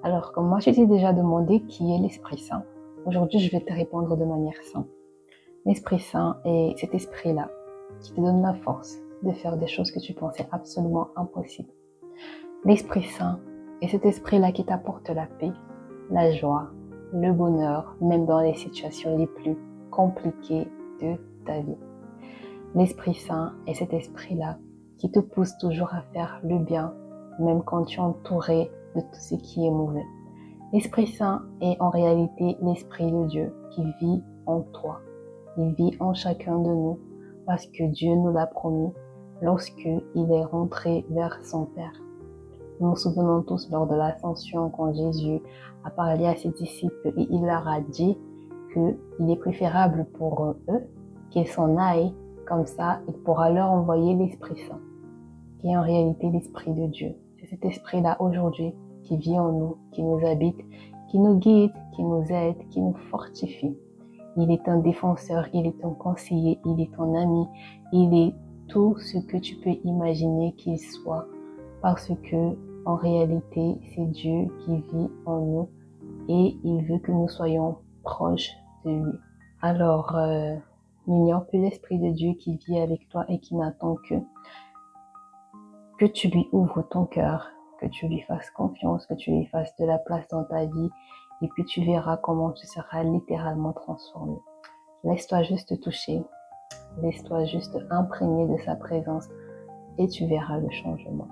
Alors, comme moi je t'ai déjà demandé qui est l'Esprit Saint, aujourd'hui je vais te répondre de manière simple. L'Esprit Saint est cet esprit-là qui te donne la force de faire des choses que tu pensais absolument impossibles. L'Esprit Saint est cet esprit-là qui t'apporte la paix, la joie, le bonheur, même dans les situations les plus compliquées de ta vie. L'Esprit Saint est cet esprit-là qui te pousse toujours à faire le bien, même quand tu es entouré de tout ce qui est mauvais. L'Esprit Saint est en réalité l'Esprit de Dieu qui vit en toi. Il vit en chacun de nous parce que Dieu nous l'a promis lorsqu'il est rentré vers son Père. Nous nous souvenons tous lors de l'ascension quand Jésus a parlé à ses disciples et il leur a dit qu'il est préférable pour eux qu'ils s'en aillent, comme ça il pourra leur envoyer l'Esprit Saint, qui est en réalité l'Esprit de Dieu. C'est cet esprit-là aujourd'hui qui vit en nous, qui nous habite, qui nous guide, qui nous aide, qui nous fortifie. Il est un défenseur, il est un conseiller, il est ton ami, il est tout ce que tu peux imaginer qu'il soit, parce que en réalité, c'est Dieu qui vit en nous et il veut que nous soyons proches de lui. Alors, n'ignore plus l'Esprit de Dieu qui vit avec toi et qui n'attend que tu lui ouvres ton cœur, que tu lui fasses confiance, que tu lui fasses de la place dans ta vie, et puis tu verras comment tu seras littéralement transformé. Laisse-toi juste te toucher, laisse-toi juste imprégner de sa présence, et tu verras le changement.